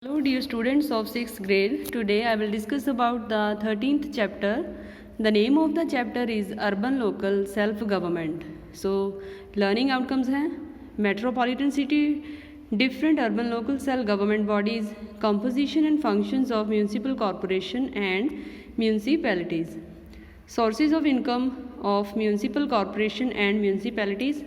Hello dear students of 6th grade. Today I will discuss about the 13th chapter. The name of the chapter is Urban Local Self-Government. So learning outcomes हैं metropolitan city, different urban local self-government bodies, composition and functions of municipal corporation and municipalities, sources of income of municipal corporation and municipalities.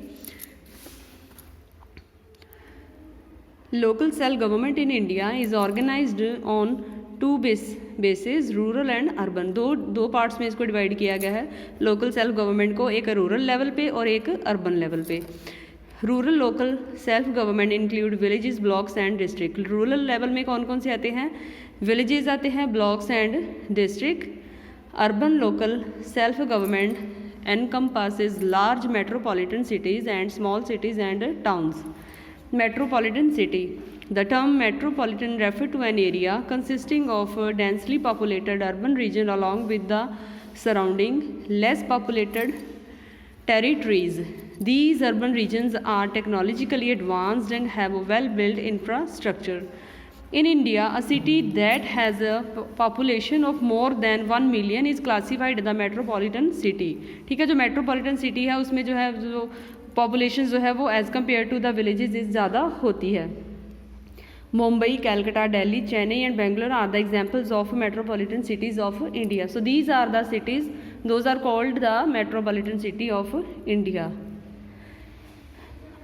Local self-government in India is organized on two bases, rural and urban. दो parts में इसको divide किया गया है local self government को, एक rural level पे और एक अर्बन लेवल पे. Rural local self government include villages, blocks and district. Rural level में कौन कौन से आते हैं? विलेजेस आते हैं, blocks and district. Urban local self government encompasses large metropolitan cities and small cities and towns. Metropolitan city. The term metropolitan refers to an area consisting of a densely populated urban region along with the surrounding less populated territories. These urban regions are technologically advanced and have a well-built infrastructure. In India, a city that has a population of more than 1 million is classified as a metropolitan city. ठीक है, जो metropolitan city है उसमें जो है जो population जो है वो as compare to the villages ज़्यादा होती है. Mumbai, Calcutta, Delhi, Chennai and Bangalore are the examples of metropolitan cities of India. So these are the cities, those are called the metropolitan city of India.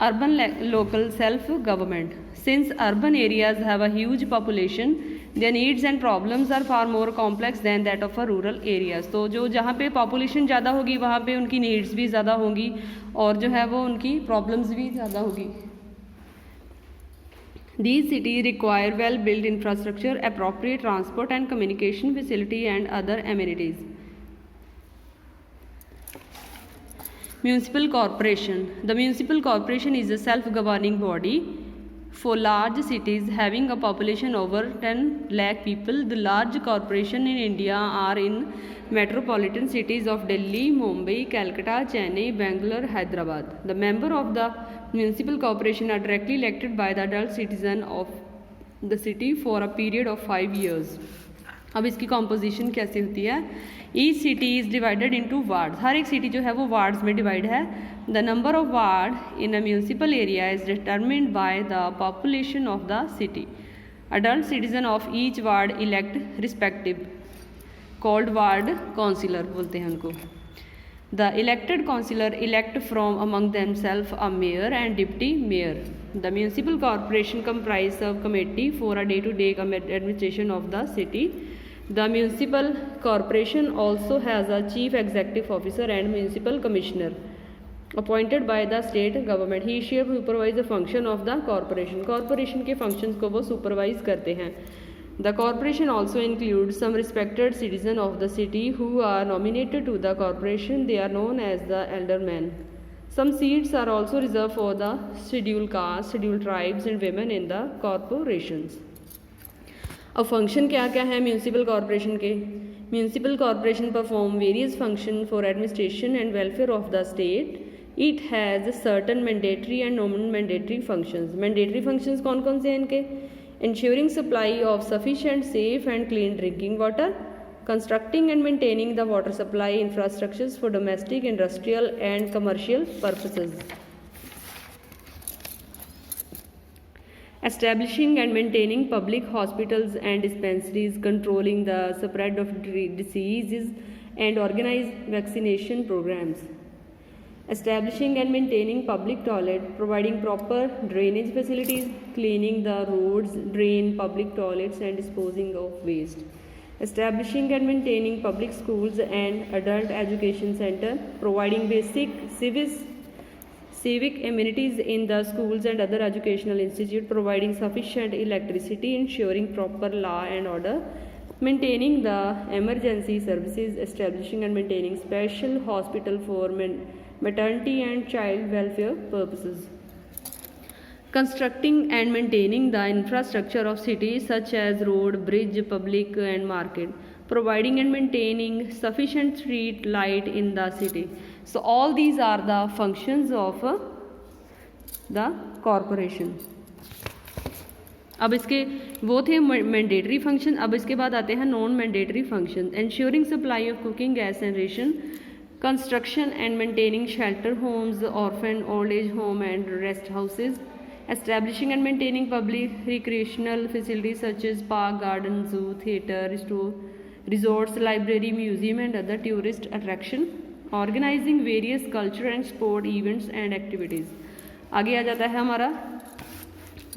Urban local self-government. Since urban areas have a huge population, their needs and problems are far more complex than that of a rural areas. तो जो जहाँ पे population ज़्यादा होगी वहाँ पे उनकी needs भी ज़्यादा होंगी और जो है वो उनकी problems भी ज़्यादा होगी. These cities require well-built infrastructure, appropriate transport and communication facility and other amenities. Municipal corporation. The municipal corporation is a self-governing body for large cities having a population over 10 lakh people. The large corporations in India are in metropolitan cities of Delhi, Mumbai, Calcutta, Chennai, Bangalore, Hyderabad. The member of the municipal corporation are directly elected by the adult citizen of the city for a period of 5 years. अब इसकी composition कैसे होती है? Each city is divided into ward. हर एक city जो है वो वार्ड्स में डिवाइड है. The number of ward in a municipal area is determined by the population of the city. Adult citizen of each ward elect respective called ward councillor बोलते हैं उनको. The elected councillor elect from among themself a mayor and deputy mayor. The municipal corporation comprises a committee for a day-to-day administration of the city. The municipal corporation also has a chief executive officer and municipal commissioner appointed by the state government. He supervises the function of the corporation. Corporation के functions को वो supervise करते हैं. The corporation also includes some respected citizens of the city who are nominated to the corporation. They are known as the aldermen. Some seats are also reserved for the scheduled castes, scheduled tribes and women in the corporations. अब function क्या क्या है municipal corporation के? Municipal corporation perform various function for administration and welfare of the state. It has certain mandatory and non mandatory functions. Mandatory functions कौन कौन से हैं इनके? Ensuring supply of sufficient, safe and clean drinking water, constructing and maintaining the water supply infrastructures for domestic, industrial and commercial purposes, establishing and maintaining public hospitals and dispensaries, controlling the spread of diseases and organize vaccination programs, establishing and maintaining public toilet, providing proper drainage facilities, cleaning the roads, drain public toilets and disposing of waste, establishing and maintaining public schools and adult education center, providing basic civic amenities in the schools and other educational institutes, providing sufficient electricity, ensuring proper law and order, maintaining the emergency services, establishing and maintaining special hospital for maternity and child welfare purposes, constructing and maintaining the infrastructure of cities such as road, bridge, public and market, providing and maintaining sufficient street light in the city. So all these are the functions of the corporation. अब इसके वो थे mandatory function, अब इसके बाद आते हैं non mandatory function. Ensuring supply of cooking gas and ration, construction and maintaining shelter homes, orphan old age home and rest houses, establishing and maintaining public recreational facilities such as park, garden, zoo, theatre, resorts, library, museum and other tourist attraction, organizing various culture and sport events and activities। आगे आ जाता है हमारा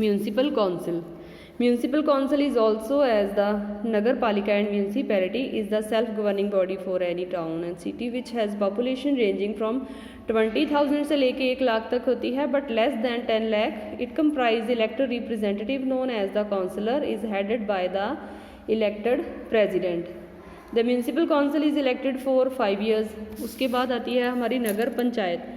municipal council. Municipal council is also as the Nagar Palika and municipality is the self-governing body for any town and city which has population ranging from 20,000 से लेके 1 लाख तक होती है but less than 10 lakh. It comprises elected representative known as the councillor is headed by the elected president. The municipal council is elected for 5 years. उसके बाद आती है हमारी नगर panchayat.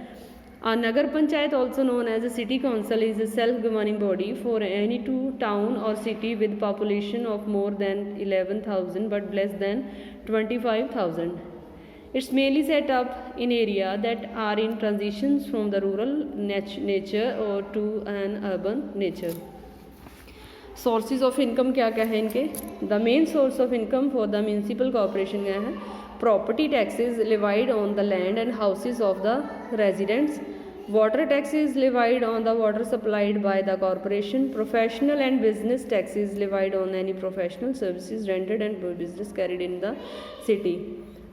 A Nagar Panchayat, also known as a city council, is a self-governing body for any town or city with population of more than 11,000 but less than 25,000. It's mainly set up in area that are in transitions from the rural nature or to an urban nature. Sources of income क्या क्या है इनके? The main source of income for the municipal corporation क्या है? Property taxes levied on the land and houses of the residents. Water taxes levied on the water supplied by the corporation. Professional and business taxes levied on any professional services rendered and business carried in the city.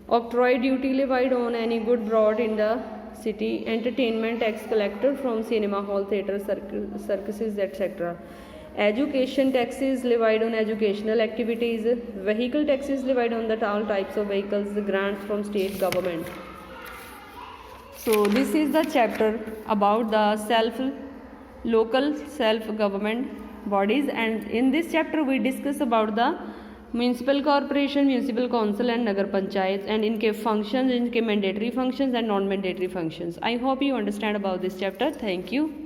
Octroi duty levied on any good brought in the city. Entertainment tax collected from cinema hall, theatre, circuses, etc. Education taxes levied on educational activities. Vehicle taxes levied on the all types of vehicles. Grants from state government. So this is the chapter about the local self-government bodies, and in this chapter we discuss about the municipal corporation, municipal council and nagar panchayats and इनके functions, इनके mandatory functions and non-mandatory functions. I hope you understand about this chapter. Thank you.